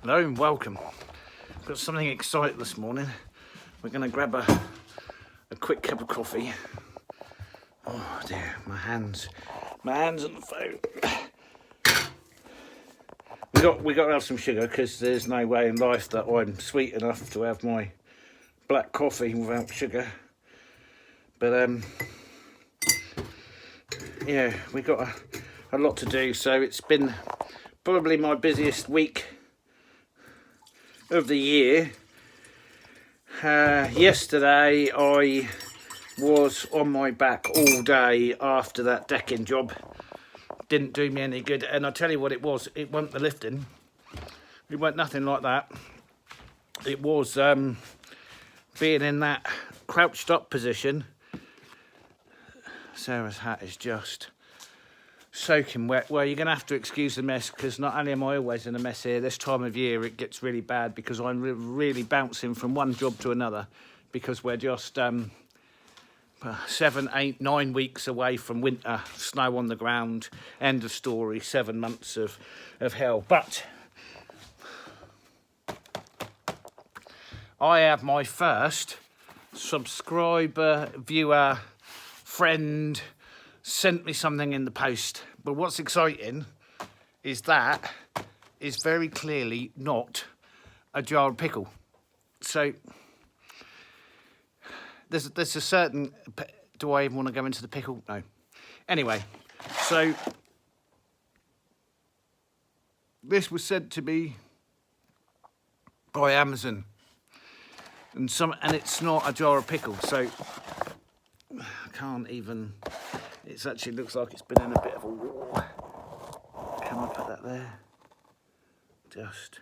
Hello and welcome. Got something exciting this morning. We're going to grab a quick cup of coffee. Oh dear, my hands on the phone. We got to have some sugar because there's no way in life that I'm sweet enough to have my black coffee without sugar. But yeah, we got a lot to do, so it's been probably my busiest week of the year. Yesterday I was on my back all day after that decking job. Didn't do me any good, and I tell you what it was, it wasn't the lifting, it wasn't nothing like that. It was being in that crouched up position. Sarah's hat is just soaking wet. Well, you're going to have to excuse the mess, because not only am I always in a mess here, this time of year it gets really bad because I'm really bouncing from one job to another, because we're just 7, 8, 9 weeks away from winter, snow on the ground, end of story, 7 months of hell. But I have my first subscriber, viewer, friend sent me something in the post. But what's exciting is that is very clearly not a jar of pickle. So there's a certain, do I even want to go into the pickle? No. Anyway, so this was sent to me by Amazon, and it's not a jar of pickle, so I can't even. It actually looks like it's been in a bit of a war. Can I put that there? Just.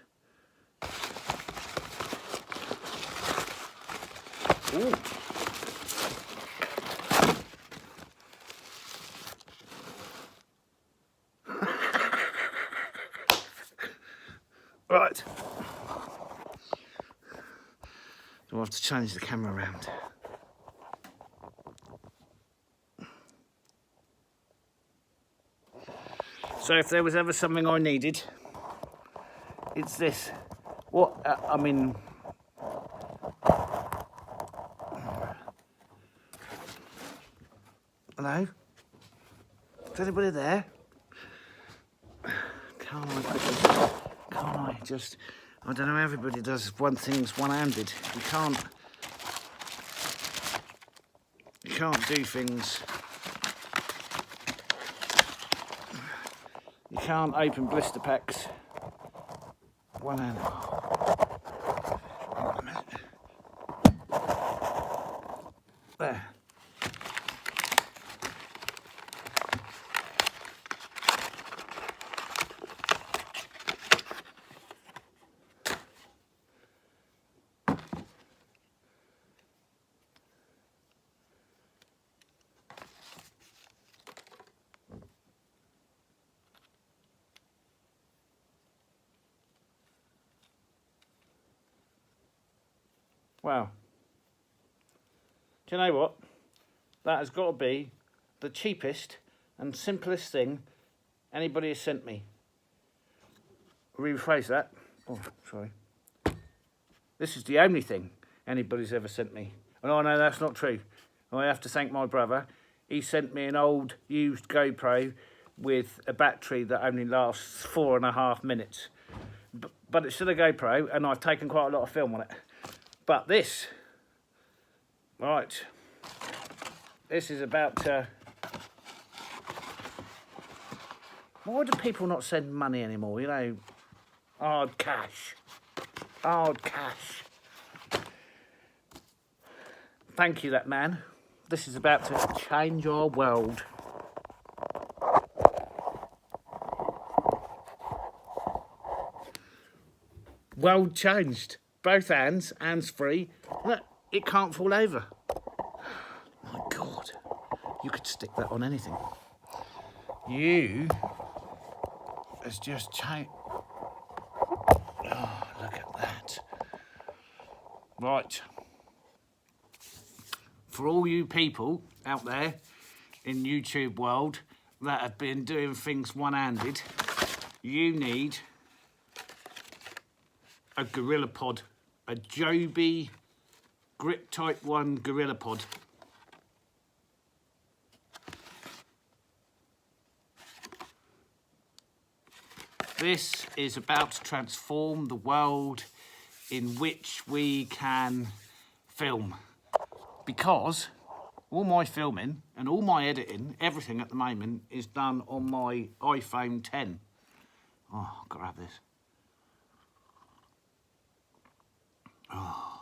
Ooh. Right. Do I have to change the camera around? So if there was ever something I needed, it's this. What, I mean, hello? Is anybody there? Can't I just, I don't know, everybody does one thing's one-handed. You can't do things. You can't open blister packs one-handed. Hang on a minute. There. Wow. Do you know what? That has got to be the cheapest and simplest thing anybody has sent me. Rephrase that. Oh, sorry. This is the only thing anybody's ever sent me. And I know that's not true. I have to thank my brother. He sent me an old used GoPro with a battery that only lasts 4.5 minutes. But it's still a GoPro, and I've taken quite a lot of film on it. But this, right, this is about to. Why do people not send money anymore? You know, hard cash. Thank you, that man. This is about to change our world. World changed. Both hands free. Look, it can't fall over. My God, you could stick that on anything. You has just changed. Oh, look at that. Right. For all you people out there in YouTube world that have been doing things one-handed, you need a Gorillapod, a Joby Grip Type 1 Gorillapod. This is about to transform the world in which we can film, because all my filming and all my editing, everything at the moment is done on my iPhone 10. Oh, I've got to have this. Oh.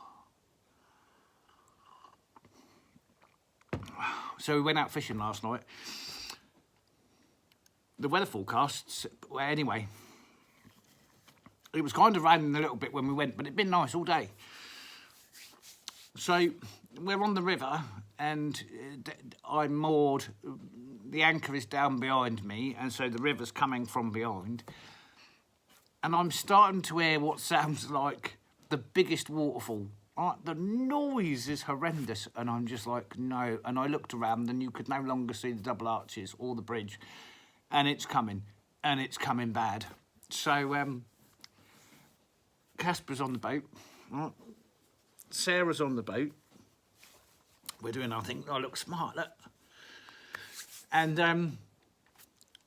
So we went out fishing last night. The weather forecasts, well, anyway, it was kind of raining a little bit when we went, but it'd been nice all day. So we're on the river and I'm moored, the anchor is down behind me, and so the river's coming from behind. And I'm starting to hear what sounds like the biggest waterfall. The noise is horrendous, and I'm just like, no. And I looked around and you could no longer see the double arches or the bridge. And it's coming bad. So Casper's on the boat, right? Sarah's on the boat. We're doing our thing. I look smart, look. And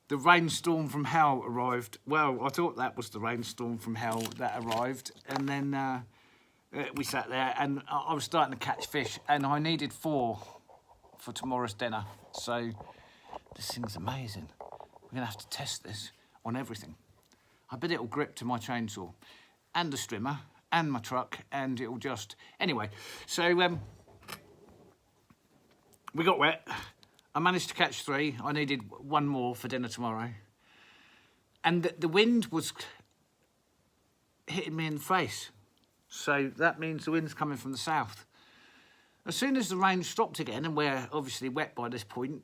the rainstorm from hell arrived. Well, I thought that was the rainstorm from hell that arrived. And then we sat there and I was starting to catch fish, and I needed 4 for tomorrow's dinner. So this thing's amazing. We're going to have to test this on everything. I bet it'll grip to my chainsaw and the strimmer and my truck, and it'll just... Anyway, so we got wet. I managed to catch 3. I needed 1 more for dinner tomorrow. And the wind was hitting me in the face. So that means the wind's coming from the south. As soon as the rain stopped again, and we're obviously wet by this point,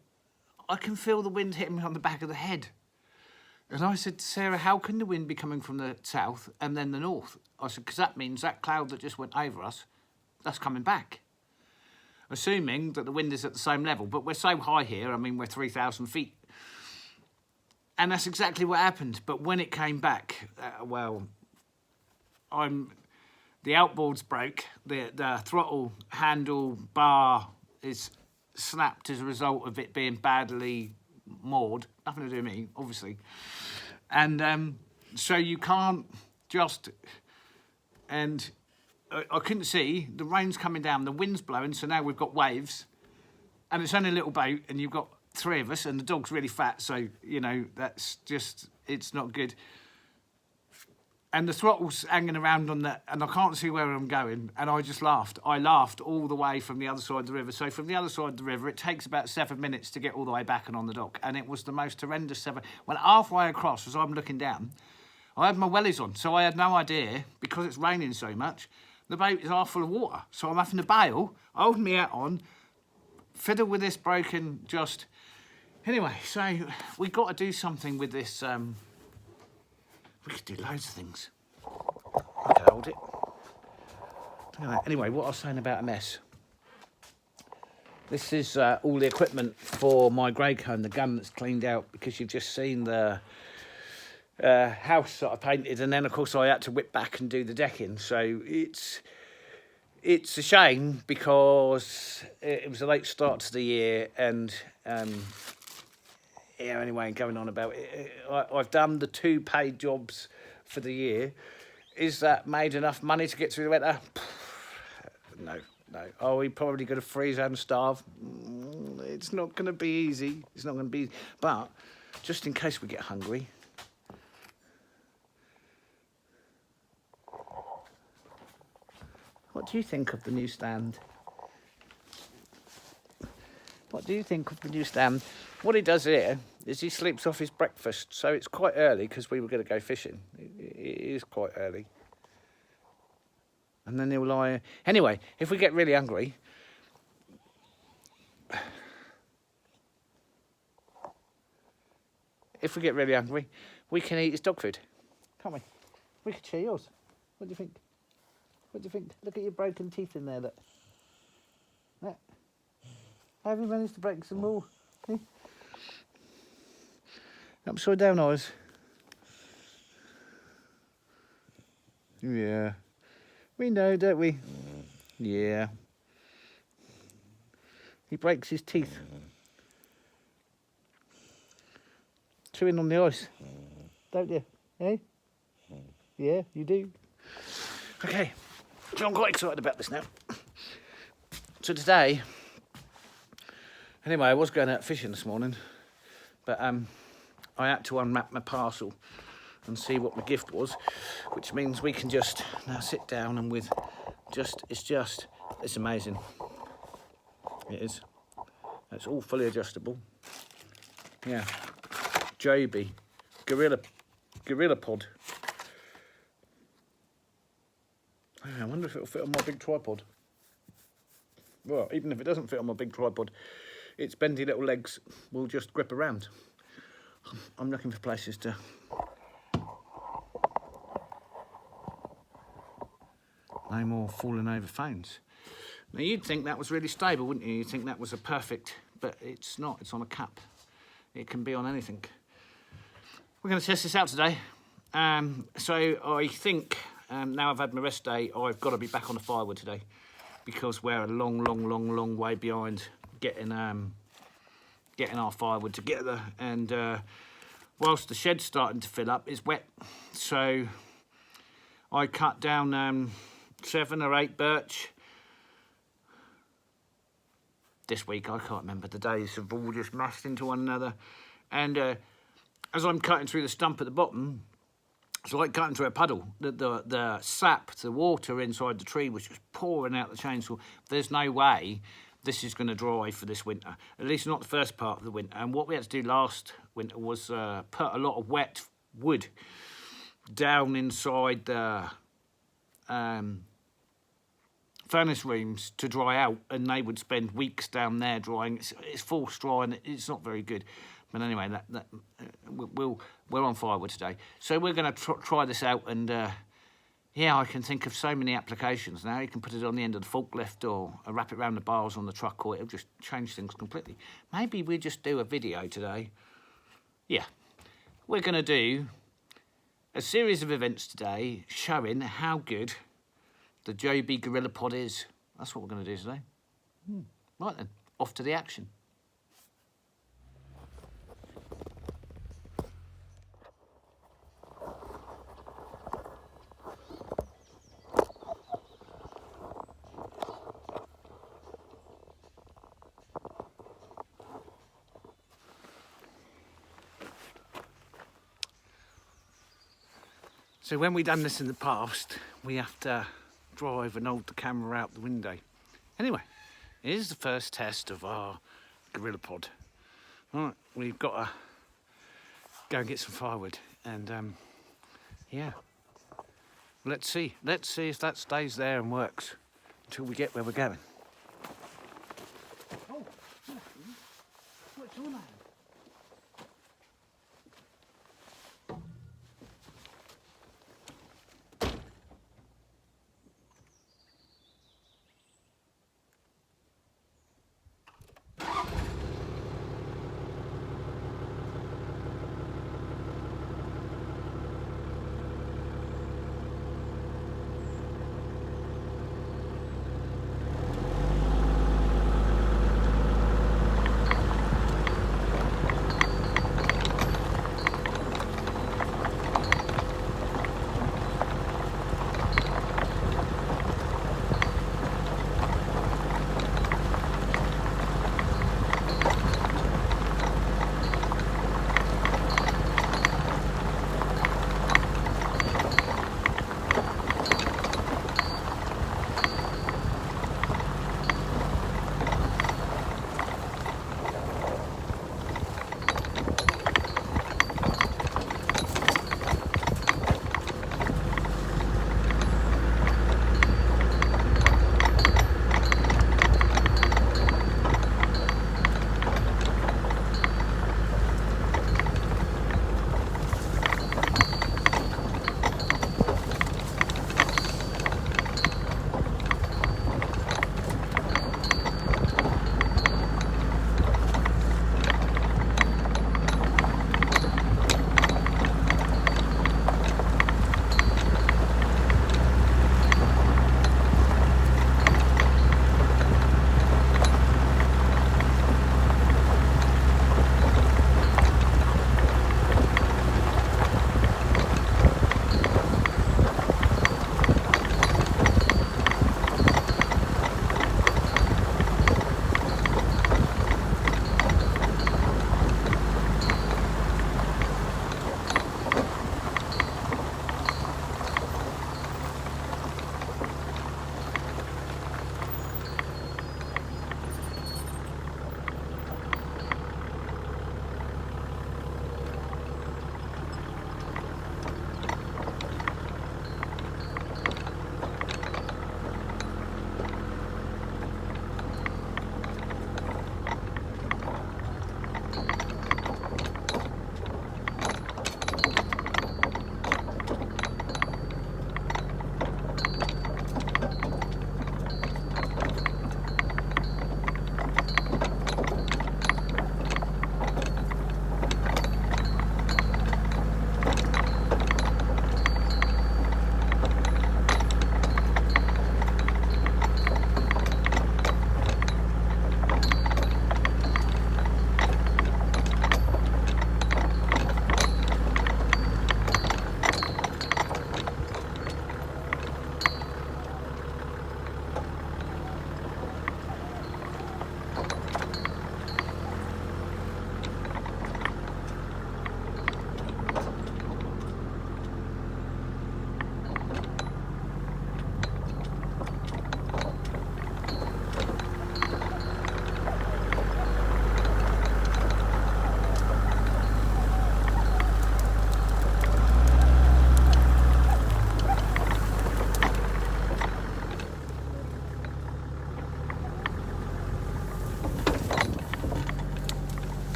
I can feel the wind hitting me on the back of the head. And I said to Sarah, how can the wind be coming from the south and then the north? I said, because that means that cloud that just went over us, that's coming back. Assuming that the wind is at the same level. But we're so high here, I mean, we're 3,000 feet. And that's exactly what happened. But when it came back, the outboard's broke. The throttle handle bar is snapped as a result of it being badly moored. Nothing to do with me, obviously. And so you can't just... And I couldn't see. The rain's coming down, the wind's blowing, so now we've got waves. And it's only a little boat, and you've got 3 of us, and the dog's really fat, so, you know, that's just... It's not good. And the throttle's hanging around on that, and I can't see where I'm going, and I just laughed. I laughed all the way from the other side of the river. So from the other side of the river, it takes about 7 minutes to get all the way back and on the dock, and it was the most horrendous 7... Well, halfway across, as I'm looking down, I had my wellies on, so I had no idea, because it's raining so much, the boat is half full of water. So I'm having to bail, hold my hat on, fiddle with this broken just... Anyway, so we got to do something with this... We could do loads of things. I could hold it. Anyway, what I was saying about a mess. This is all the equipment for my grey cone, the gun that's cleaned out, because you've just seen the house that I painted, and then of course I had to whip back and do the decking. So it's a shame, because it was a late start to the year, and yeah, anyway, going on about it, I've done the 2 paid jobs for the year. Is that made enough money to get through the winter? No. Are we probably going to freeze and starve? It's not going to be easy. It's not going to be easy. But just in case we get hungry, what do you think of the new stand? What do you think of the new stand? What he does here is he sleeps off his breakfast, so it's quite early because we were going to go fishing. It is quite early. And then he'll lie... Anyway, if we get really hungry... If we get really hungry, we can eat his dog food, can't we? We could share yours. What do you think? What do you think? Look at your broken teeth in there, look. Look. Have you managed to break some more? Eh? Upside down eyes. Yeah. We know, don't we? Yeah. He breaks his teeth. Chewing on the ice. Don't you? Eh? Yeah, you do. Okay. So I'm quite excited about this now. So today, anyway, I was going out fishing this morning, but I had to unwrap my parcel and see what my gift was, which means we can just now sit down and with it's amazing. It is. It's all fully adjustable. Yeah. Joby Gorillapod. I wonder if it'll fit on my big tripod. Well, even if it doesn't fit on my big tripod, its bendy little legs will just grip around. I'm looking for places to... No more falling over phones. Now you'd think that was really stable, wouldn't you? You'd think that was a perfect, but it's not. It's on a cap. It can be on anything. We're going to test this out today. So I think now I've had my rest day, I've got to be back on the firewood today because we're a long way behind getting our firewood together. And whilst the shed's starting to fill up, it's wet. So I cut down 7 or 8 birch this week. I can't remember, the days have all just mashed into one another, and as I'm cutting through the stump at the bottom, it's like cutting through a puddle. The sap, the water inside the tree was just pouring out the chainsaw. There's no way this is going to dry for this winter, at least not the first part of the winter. And what we had to do last winter was put a lot of wet wood down inside the furnace rooms to dry out, and they would spend weeks down there drying. It's forced dry and it's not very good. But anyway, we're on firewood today, so we're going to try this out. And yeah, I can think of so many applications now. You can put it on the end of the forklift, or wrap it around the bars on the truck, or it'll just change things completely. Maybe we just do a video today. Yeah, we're going to do a series of events today showing how good the Joby Gorillapod is. That's what we're going to do today. Right then, off to the action. So when we've done this in the past, we have to drive and hold the camera out the window. Anyway, here's the first test of our Gorillapod. Right, we've got to go and get some firewood, and yeah, let's see if that stays there and works until we get where we're going. Oh, what's your name?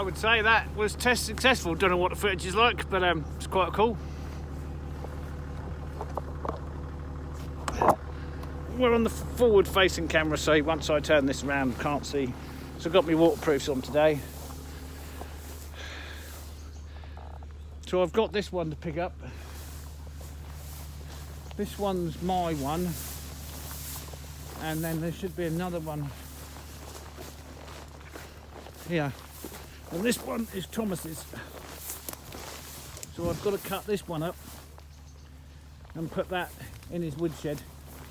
I would say that was test successful. Don't know what the footage is like, but it's quite cool. We're on the forward facing camera, so once I turn this around can't see. So I've got my waterproofs on today. So I've got this one to pick up. This one's my one, and then there should be another one here, and this one is Thomas's. So I've got to cut this one up and put that in his woodshed,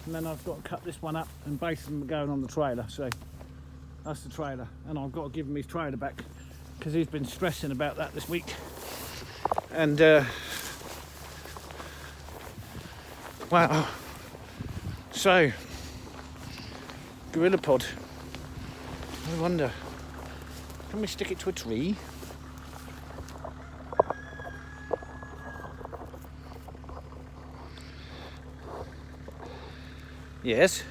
and then I've got to cut this one up, and both of them are going on the trailer. So that's the trailer, and I've got to give him his trailer back because he's been stressing about that this week. And wow, so Gorillapod, I wonder, can we stick it to a tree? Yes,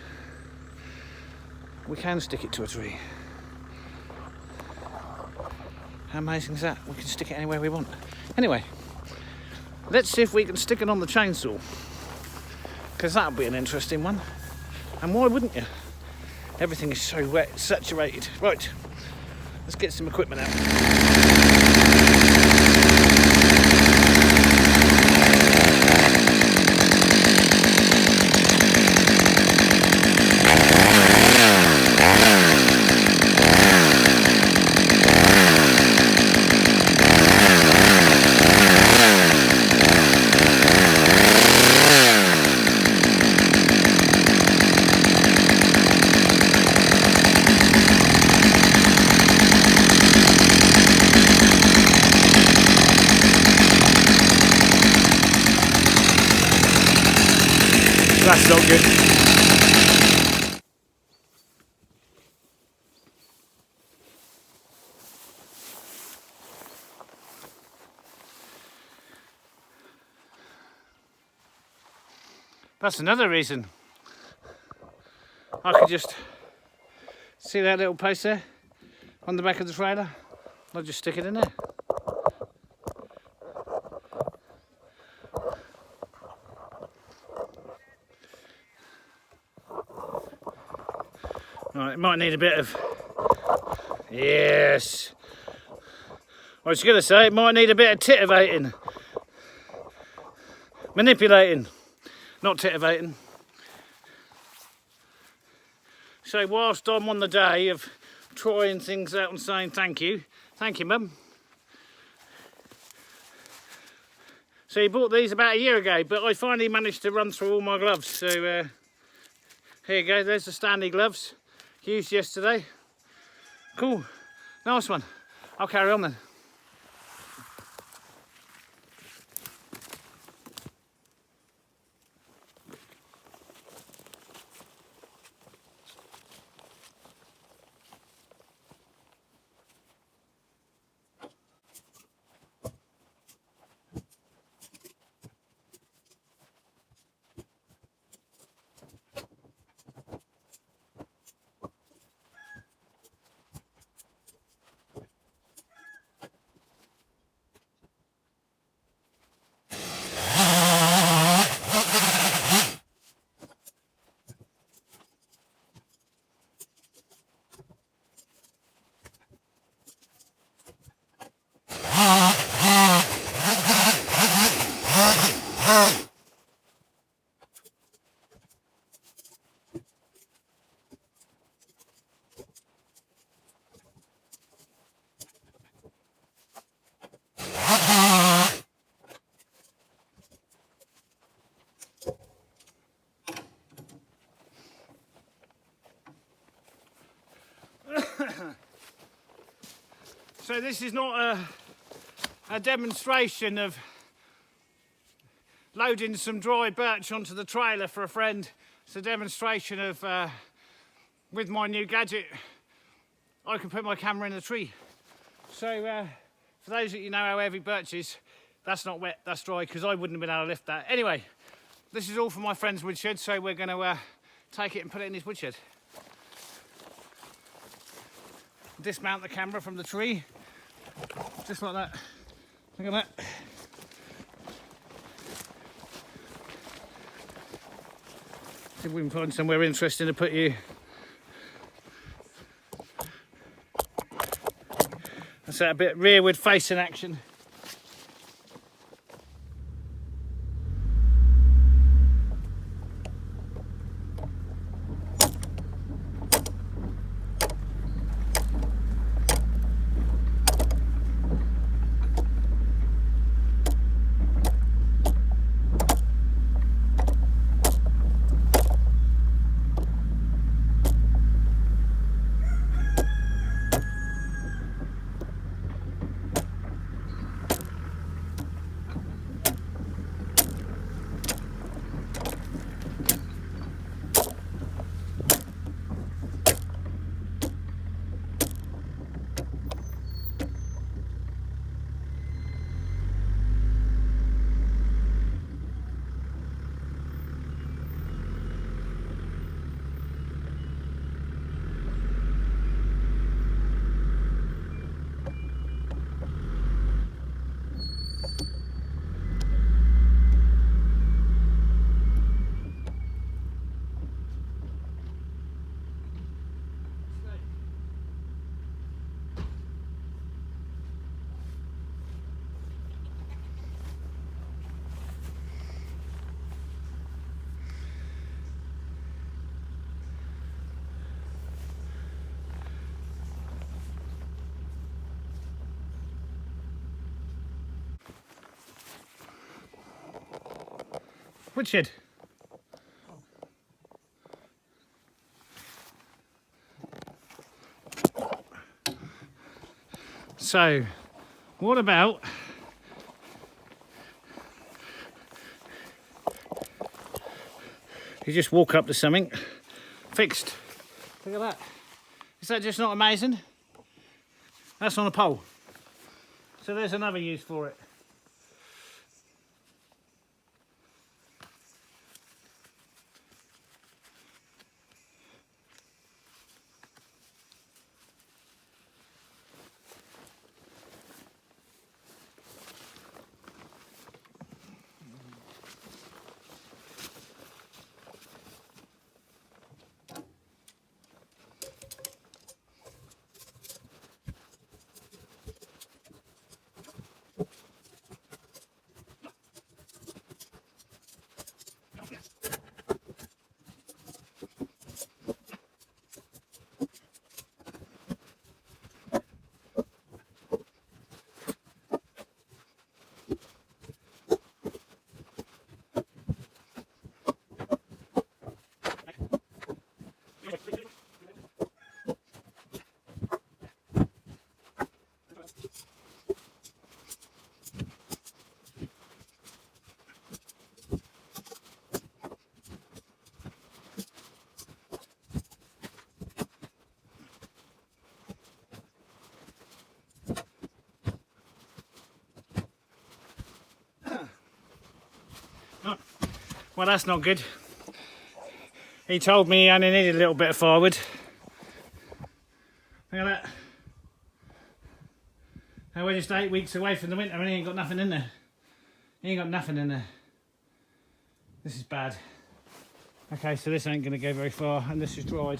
we can stick it to a tree. How amazing is that? We can stick it anywhere we want. Anyway, let's see if we can stick it on the chainsaw, because that'll be an interesting one. And why wouldn't you? Everything is so wet, saturated. Right, let's get some equipment out. That's not good. That's another reason. I could just see that little post there on the back of the trailer. I'll just stick it in there. Right, it might need a bit of, yes. I was going to say it might need a bit of titivating. Manipulating, not titivating. So whilst I'm on the day of trying things out and saying thank you mum. So you bought these about a year ago, but I finally managed to run through all my gloves. So here you go, there's the Stanley gloves. Used yesterday. Cool, nice one. I'll carry on then. So this is not a demonstration of loading some dry birch onto the trailer for a friend. It's a demonstration of, with my new gadget, I can put my camera in a tree. So for those of you know how heavy birch is, that's not wet, that's dry, because I wouldn't have been able to lift that. Anyway, this is all from my friend's woodshed, so we're going to take it and put it in his woodshed. Dismount the camera from the tree, Just like that. Look at that. See if we can find somewhere interesting to put you. That's that bit rearward facing action. Richard. So, what about you just walk up to something fixed? Look at that. Is that just not amazing? That's on a pole. So there's another use for it. Well, that's not good. He told me he only needed a little bit of firewood. Look at that. And we're just 8 weeks away from the winter and he ain't got nothing in there. He ain't got nothing in there. This is bad. Okay, so this ain't going to go very far and this is dried.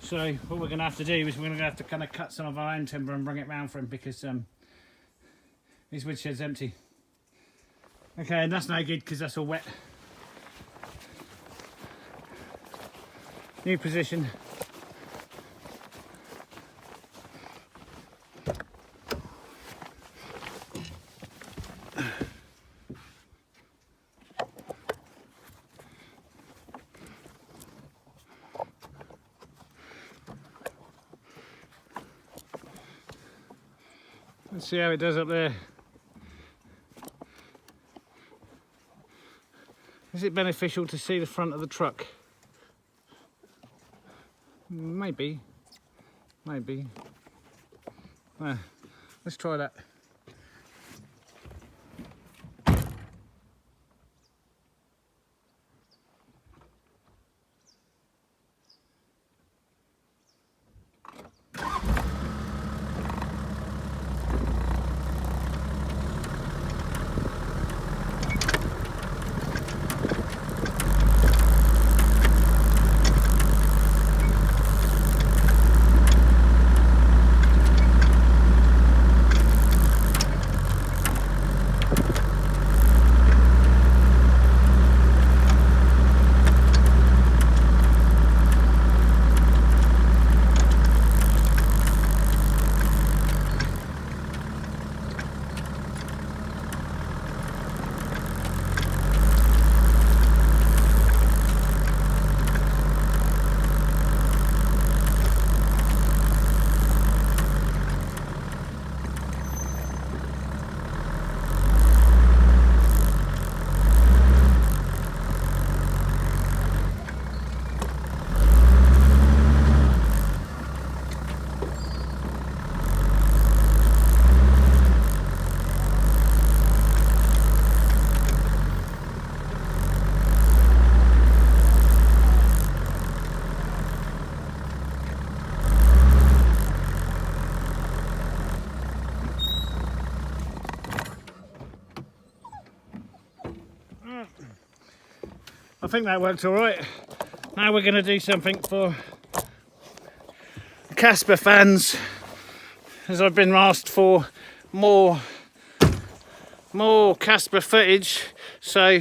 So what we're going to have to do is we're going to have to kind of cut some of our own timber and bring it round for him because his woodshed's empty. Okay, and that's no good because that's all wet. New position. Let's see how it does up there. Is it beneficial to see the front of the truck? Maybe. Maybe. Let's try that. I think that worked all right. Now we're going to do something for Casper fans, as I've been asked for more Casper footage. So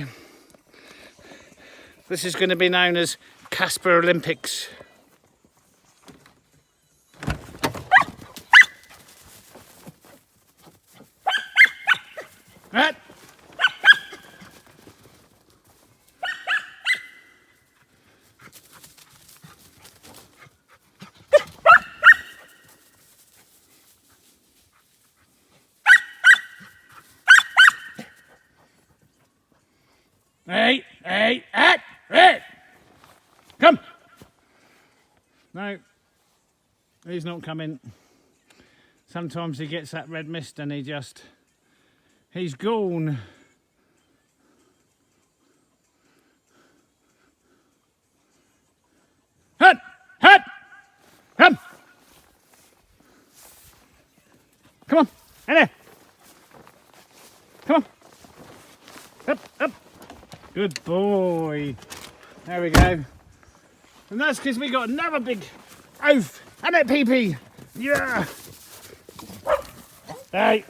this is going to be known as Casper Olympics. Right. Hey, red! Come! No, he's not coming. Sometimes he gets that red mist and he's gone. Hut! Come! Come on, in there! Come on! Up! Good boy. There we go. And that's because we got another big oaf. And it, pee-pee. Yeah. Hey.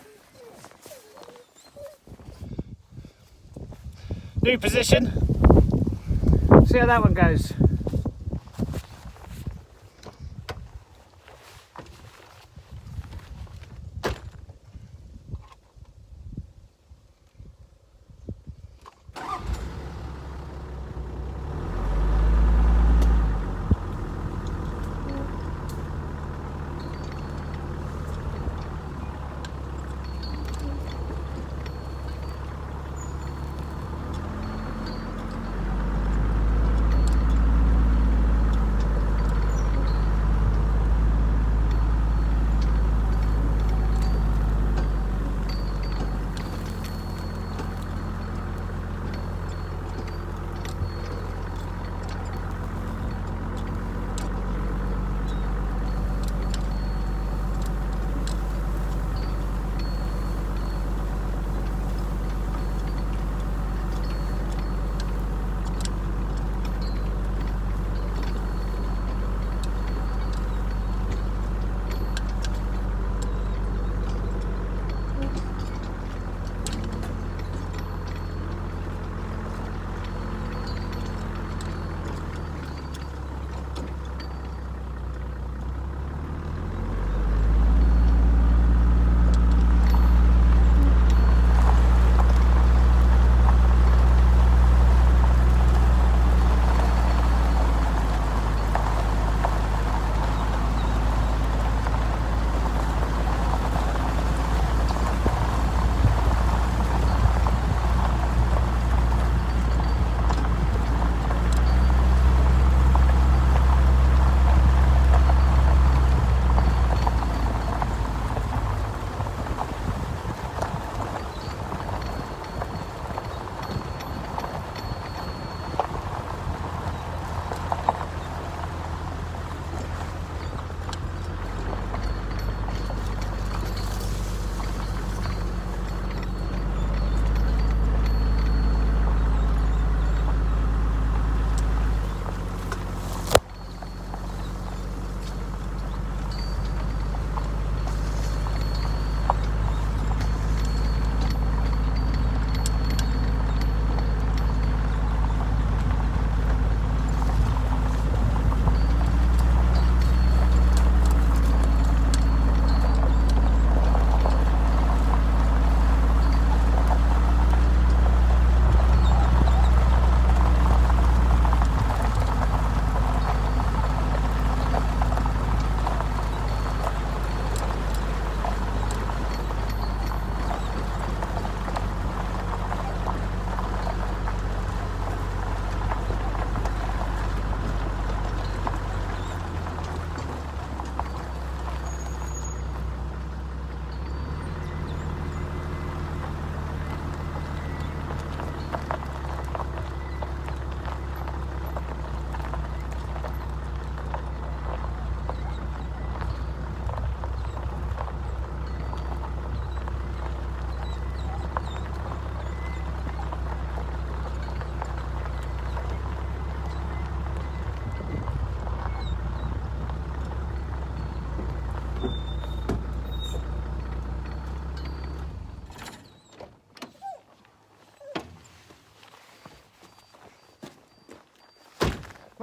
New position. See how that one goes.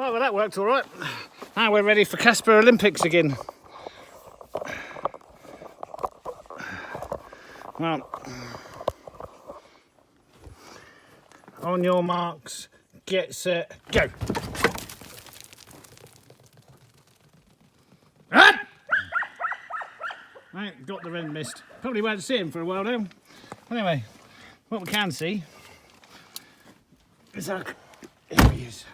Oh, well, that worked all right. Now we're ready for Casper Olympics again. Well, on your marks, get set, go. Ah! Right, got the red mist. Probably won't see him for a while now. Anyway, what we can see is how... Here he is.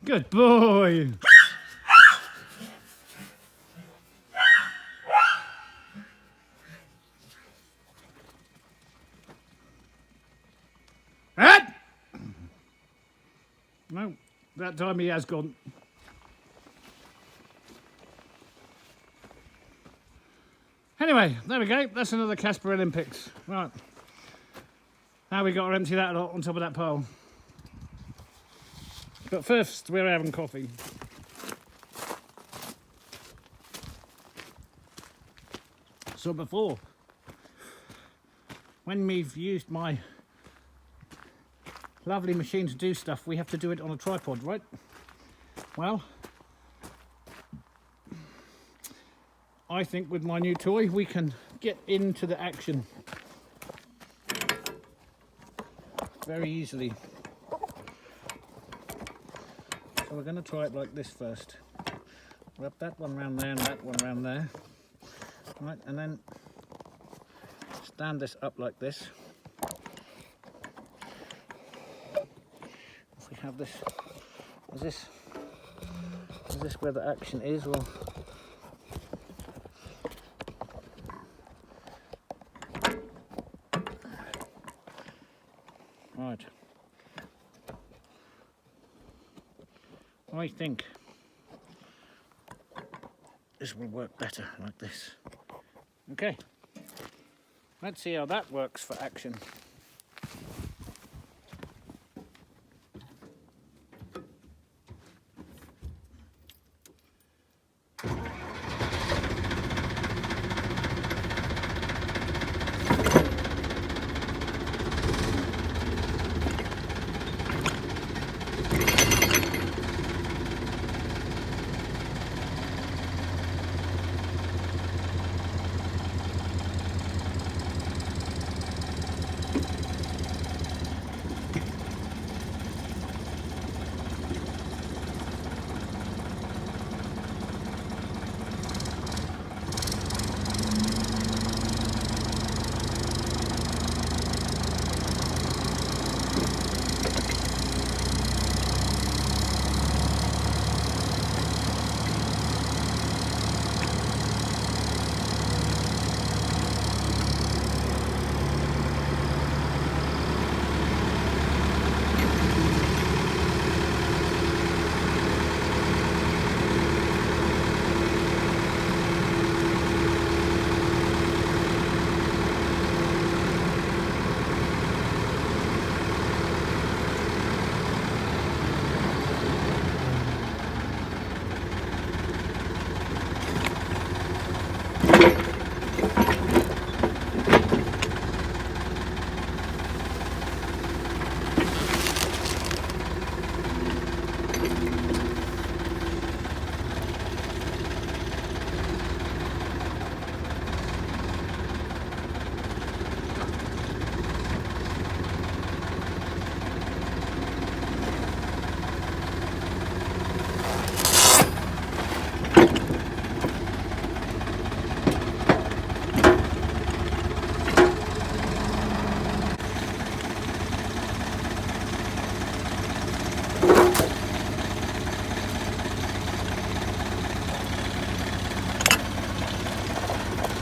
Good boy. No, that time he has gone. Anyway, there we go. That's another Casper Olympics. Right. Now we got to empty that lot on top of that pile. But first, we're having coffee. So before, when we've used my lovely machine to do stuff, we have to do it on a tripod, right? Well, I think with my new toy, we can get into the action very easily. So we're going to try it like this first. Wrap that one round there and that one round there. Right, and then stand this up like this. If we have this, is this where the action is, or right? I think this will work better like this. Okay, let's see how that works for action.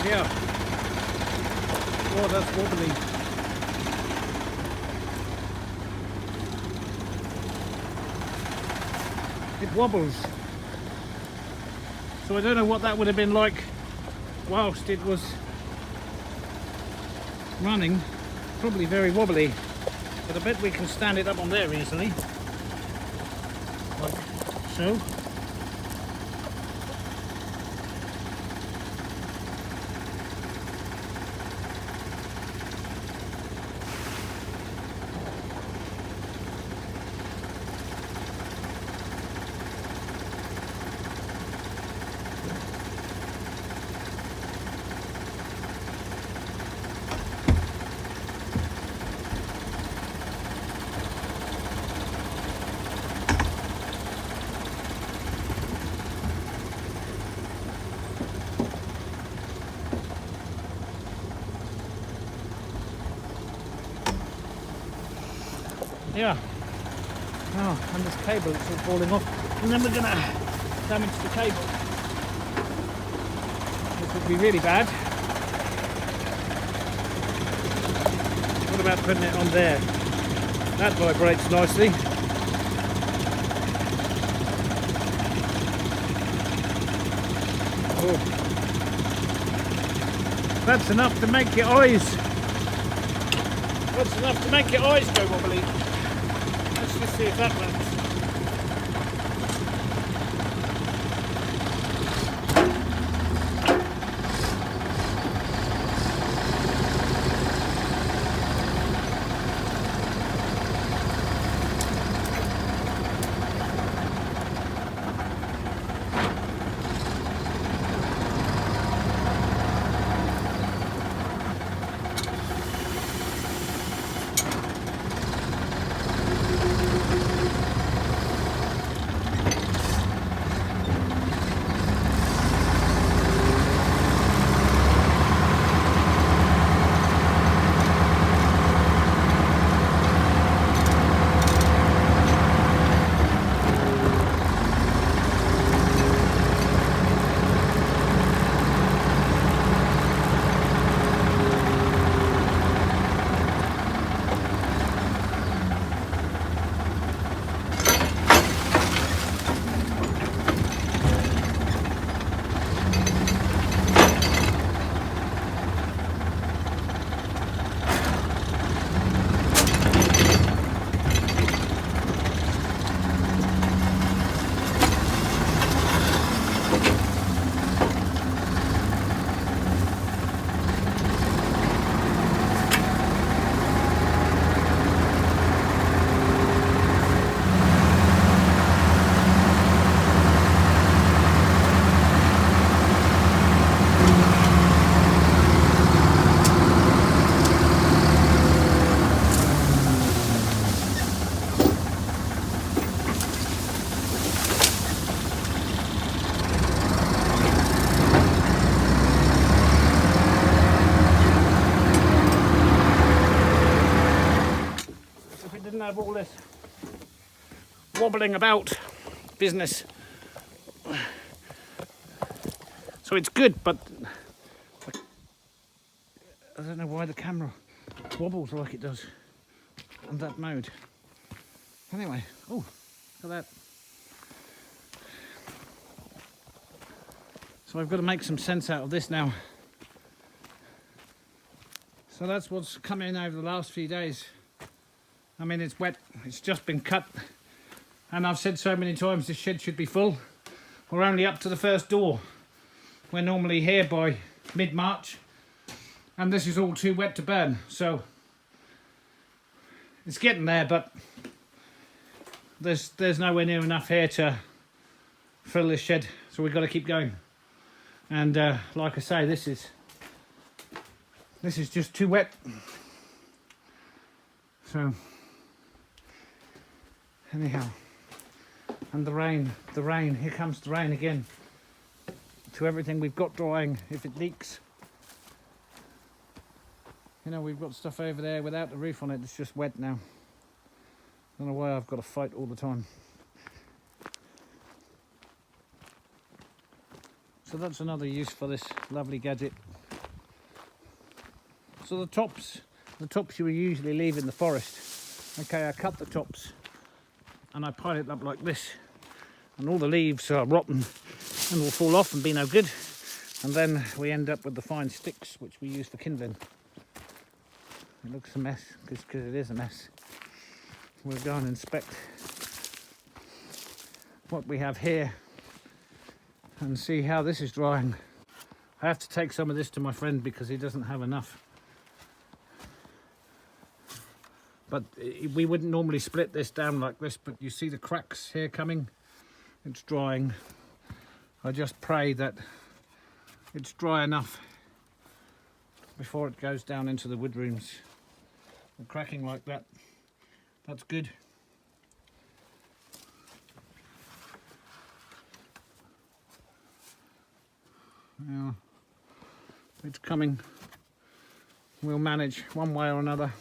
Yeah. Oh, that's wobbly. It wobbles. So I don't know what that would have been like whilst it was running. probably very wobbly, but I bet we can stand it up on there easily, like so. Yeah. Oh, and this cable is all falling off. And then we're going to damage the cable, which would be really bad. What about putting it on there? That vibrates nicely. Oh. That's enough to make your eyes. That's enough to make your eyes go wobbly. Let's just see if that works. Have all this wobbling about business, so it's good, but I don't know why the camera wobbles like it does on that mode. Anyway, oh, look at that. So I've got to make some sense out of this now. So that's what's come in over the last few days. I mean, it's wet, it's just been cut, and I've said so many times this shed should be full. We're only up to the first door. We're normally here by mid-March, and this is all too wet to burn, so it's getting there, but there's nowhere near enough here to fill this shed, so we've got to keep going. And like I say, this is just too wet. So anyhow, and the rain, here comes the rain again to everything we've got drying if it leaks. You know, we've got stuff over there without the roof on it, it's just wet now. I don't know why I've got to fight all the time. So that's another use for this lovely gadget. So the tops you would usually leave in the forest. Okay, I cut the tops and I pile it up like this, and all the leaves are rotten and will fall off and be no good, and then we end up with the fine sticks which we use for kindling. It looks a mess, because it is a mess. We'll go and inspect what we have here and see how this is drying. I have to take some of this to my friend because he doesn't have enough. But we wouldn't normally split this down like this, but you see the cracks here coming? It's drying. I just pray that it's dry enough before it goes down into the wood rooms. And cracking like that, that's good. Yeah, it's coming. We'll manage one way or another.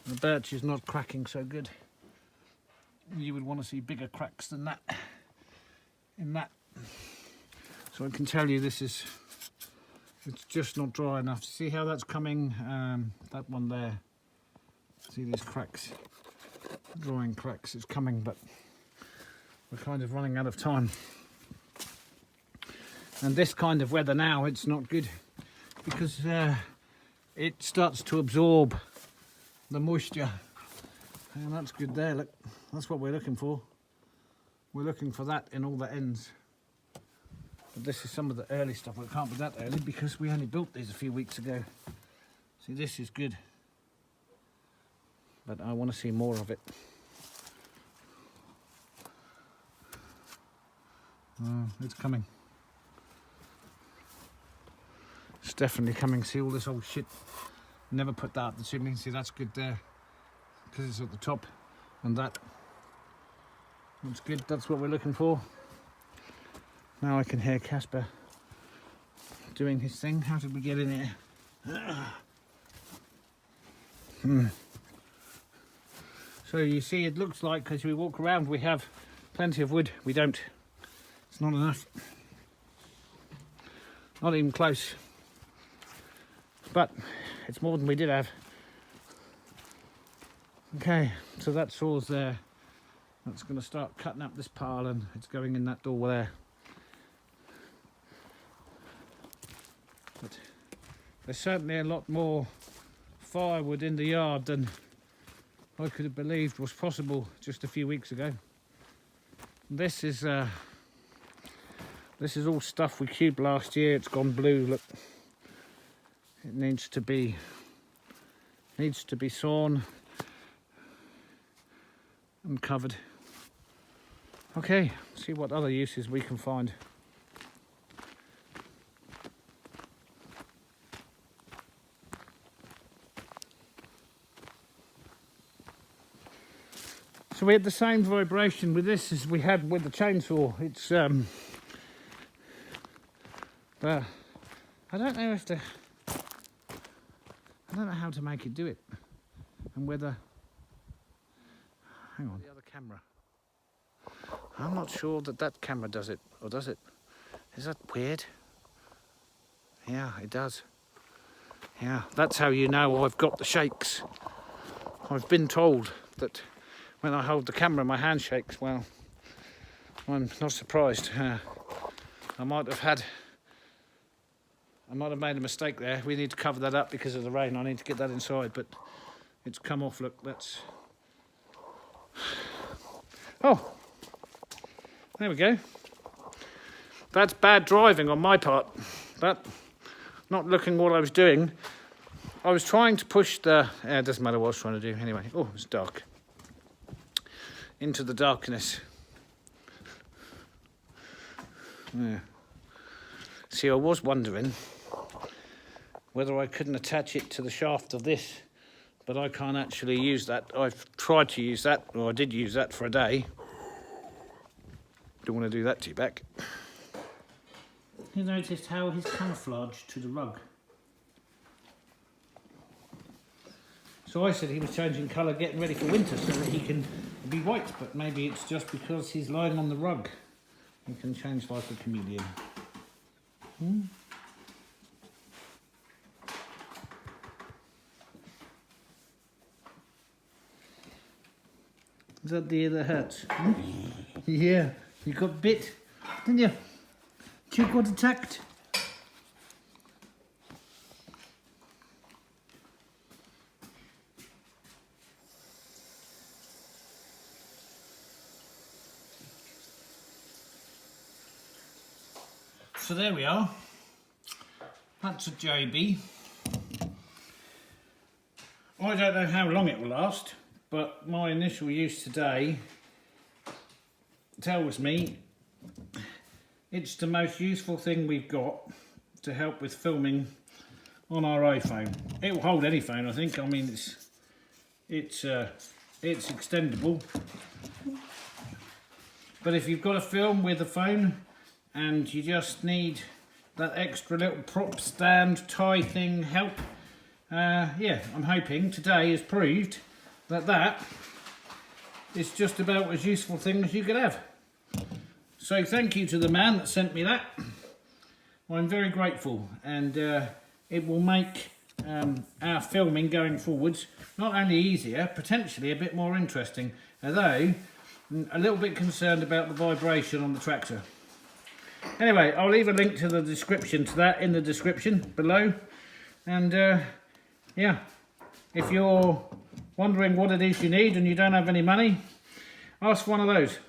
The birch is not cracking so good. You would want to see bigger cracks than that in that. So I can tell you it's just not dry enough. See how that's coming? That one there. See these cracks? Drying cracks. It's coming, but we're kind of running out of time. And this kind of weather now, it's not good because it starts to absorb the moisture. And that's good there, look. That's what we're looking for. We're looking for that in all the ends. But this is some of the early stuff. Well, it can't be that early because we only built these a few weeks ago. See, this is good. But I want to see more of it. It's coming. It's definitely coming. See all this old shit. Never put that up the chimney. See, that's good there because it's at the top, and that's good. That's what we're looking for. Now I can hear Casper doing his thing. How did we get in here? So you see, it looks like as we walk around we have plenty of wood. We don't. It's not enough. Not even close. But it's more than we did have. Okay, so that saw's there. That's going to start cutting up this pile and it's going in that door there. But there's certainly a lot more firewood in the yard than I could have believed was possible just a few weeks ago. This is all stuff we cubed last year. It's gone blue. Look, it needs to be sawn and covered. Okay, see what other uses we can find. So we had the same vibration with this as we had with the chainsaw. It's but I don't know how to make it do it, and whether. Hang on. The other camera. I'm not sure that camera does it, or does it? Is that weird? Yeah, it does. Yeah, that's how you know I've got the shakes. I've been told that when I hold the camera, my hand shakes. Well, I'm not surprised. I might have made a mistake there. We need to cover that up because of the rain. I need to get that inside, but it's come off. Look, that's. Oh, there we go. That's bad driving on my part. But not looking what I was doing. I was trying to push the. It doesn't matter what I was trying to do anyway. Oh, it's dark. Into the darkness. Yeah. See, I was wondering whether I couldn't attach it to the shaft of this, but I can't actually use that. I've tried to use that, or I did use that for a day. Don't want to do that to you back. You noticed how he's camouflaged to the rug. So I said he was changing colour, getting ready for winter so that he can be white, but maybe it's just because he's lying on the rug. He can change like a chameleon. Is that the ear that hurts? Yeah, you got bit, didn't you? You got attacked. So there we are. That's a Joby. I don't know how long it will last, but my initial use today tells me it's the most useful thing we've got to help with filming on our iPhone. It will hold any phone, I think. I mean, it's extendable. But if you've got a film with a phone and you just need that extra little prop stand tie thing help, yeah, I'm hoping today has proved that that is just about as useful thing as you could have. So thank you to the man that sent me that. I'm very grateful, and it will make our filming going forwards not only easier, potentially a bit more interesting, although I'm a little bit concerned about the vibration on the tractor. Anyway, I'll leave a link to the description to that in the description below, and yeah, if you're wondering what it is you need and you don't have any money, ask one of those.